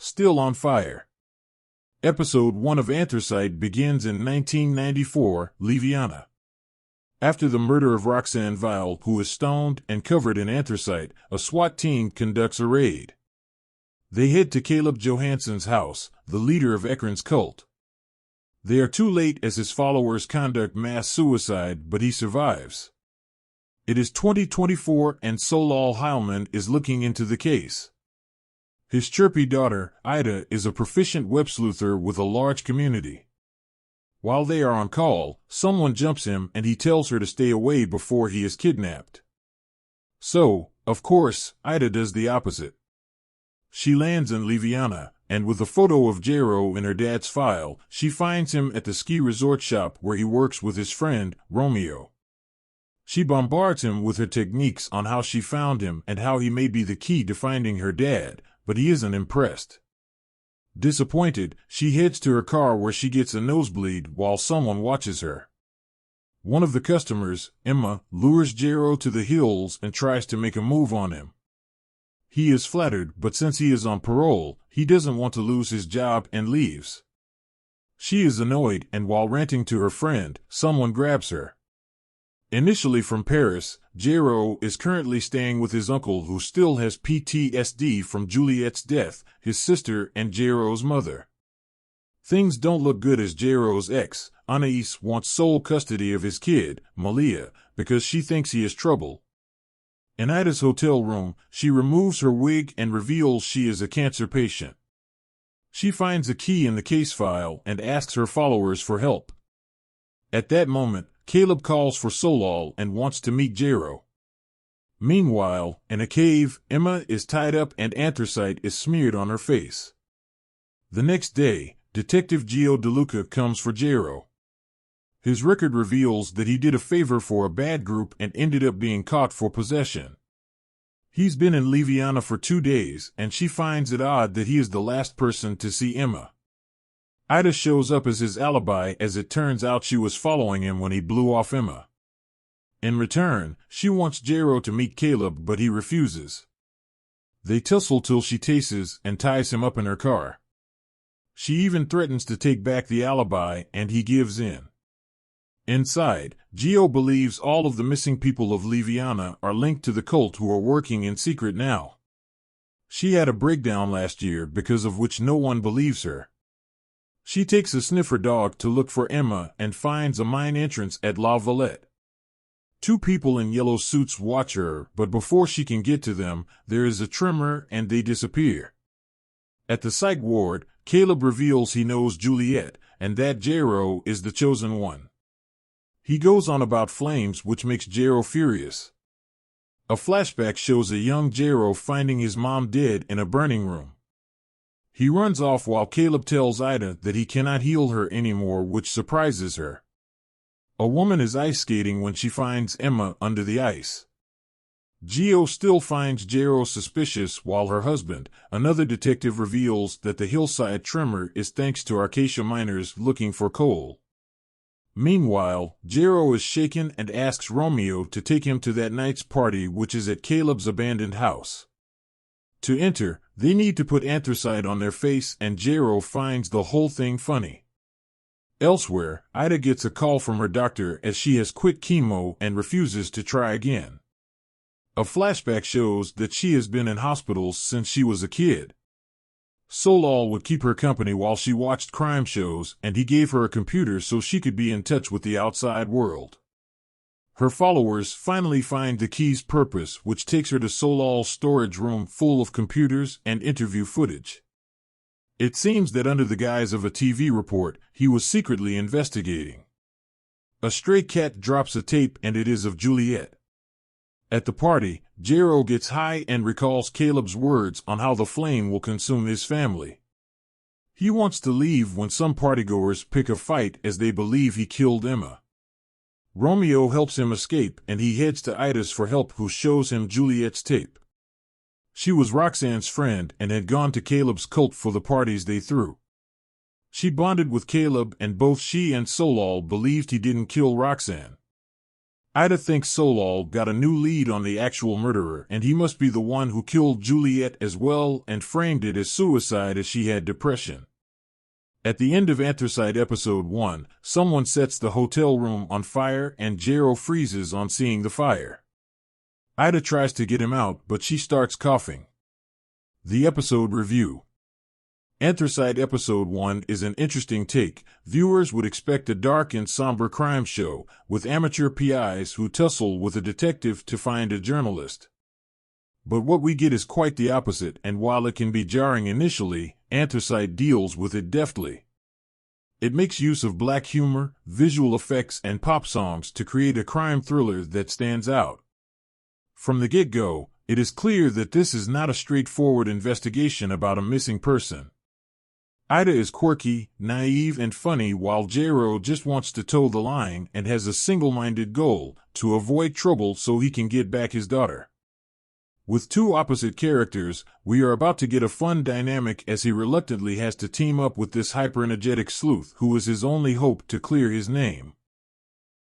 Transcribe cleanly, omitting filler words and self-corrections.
still on fire. Episode 1 of Anthracite begins in 1994, Louisiana. After the murder of Roxanne Vile, who is stoned and covered in anthracite, a SWAT team conducts a raid. They head to Caleb Johansson's house, the leader of Ekron's cult. They are too late as his followers conduct mass suicide, but he survives. It is 2024 and Solal Heilman is looking into the case. His chirpy daughter, Ida, is a proficient web sleuther with a large community. While they are on call, someone jumps him and he tells her to stay away before he is kidnapped. So, of course, Ida does the opposite. She lands in Louisiana, and with a photo of Jero in her dad's file, she finds him at the ski resort shop where he works with his friend, Romeo. She bombards him with her techniques on how she found him and how he may be the key to finding her dad, but he isn't impressed. Disappointed, she heads to her car where she gets a nosebleed while someone watches her. One of the customers, Emma, lures Jero to the hills and tries to make a move on him. He is flattered, but since he is on parole, he doesn't want to lose his job and leaves. She is annoyed, and while ranting to her friend, someone grabs her. Initially from Paris, Jero is currently staying with his uncle who still has PTSD from Juliet's death, his sister and Jero's mother. Things don't look good as Jero's ex, Anais, wants sole custody of his kid, Malia, because she thinks he is trouble. In Ida's hotel room, she removes her wig and reveals she is a cancer patient. She finds a key in the case file and asks her followers for help. At that moment, Caleb calls for Solal and wants to meet Jero. Meanwhile, in a cave, Emma is tied up and anthracite is smeared on her face. The next day, Detective Gio DeLuca comes for Jero. His record reveals that he did a favor for a bad group and ended up being caught for possession. He's been in Louisiana for 2 days, and she finds it odd that he is the last person to see Emma. Ida shows up as his alibi as it turns out she was following him when he blew off Emma. In return, she wants Jero to meet Caleb, but he refuses. They tussle till she tastes and ties him up in her car. She even threatens to take back the alibi, and he gives in. Inside, Gio believes all of the missing people of Louisiana are linked to the cult who are working in secret now. She had a breakdown last year because of which no one believes her. She takes a sniffer dog to look for Emma and finds a mine entrance at La Valette. 2 people in yellow suits watch her, but before she can get to them, there is a tremor and they disappear. At the psych ward, Caleb reveals he knows Juliet, and that Jero is the chosen one. He goes on about flames, which makes Jero furious. A flashback shows a young Jero finding his mom dead in a burning room. He runs off while Caleb tells Ida that he cannot heal her anymore, which surprises her. A woman is ice skating when she finds Emma under the ice. Gio still finds Jero suspicious while her husband, another detective, reveals that the hillside tremor is thanks to Acacia miners looking for coal. Meanwhile, Jero is shaken and asks Romeo to take him to that night's party, which is at Caleb's abandoned house. To enter, they need to put anthracite on their face, and Jero finds the whole thing funny. Elsewhere, Ida gets a call from her doctor as she has quit chemo and refuses to try again. A flashback shows that she has been in hospitals since she was a kid. Solal would keep her company while she watched crime shows, and he gave her a computer so she could be in touch with the outside world. Her followers finally find the key's purpose, which takes her to Solal's storage room full of computers and interview footage. It seems that under the guise of a TV report, he was secretly investigating. A stray cat drops a tape, and it is of Juliet. At the party, Jero gets high and recalls Caleb's words on how the flame will consume his family. He wants to leave when some partygoers pick a fight as they believe he killed Emma. Romeo helps him escape, and he heads to Ida's for help, who shows him Juliet's tape. She was Roxanne's friend and had gone to Caleb's cult for the parties they threw. She bonded with Caleb, and both she and Solal believed he didn't kill Roxanne. Ida thinks Solal got a new lead on the actual murderer, and he must be the one who killed Juliet as well and framed it as suicide as she had depression. At the end of Anthracite Episode 1, someone sets the hotel room on fire and Jero freezes on seeing the fire. Ida tries to get him out, but she starts coughing. The episode review. Anthracite Episode 1 is an interesting take. Viewers would expect a dark and somber crime show, with amateur PIs who tussle with a detective to find a journalist. But what we get is quite the opposite, and while it can be jarring initially, Anthracite deals with it deftly. It makes use of black humor, visual effects, and pop songs to create a crime thriller that stands out. From the get-go, it is clear that this is not a straightforward investigation about a missing person. Ida is quirky, naive, and funny, while Jero just wants to toe the line and has a single-minded goal: to avoid trouble so he can get back his daughter. With two opposite characters, we are about to get a fun dynamic as he reluctantly has to team up with this hyper-energetic sleuth who is his only hope to clear his name.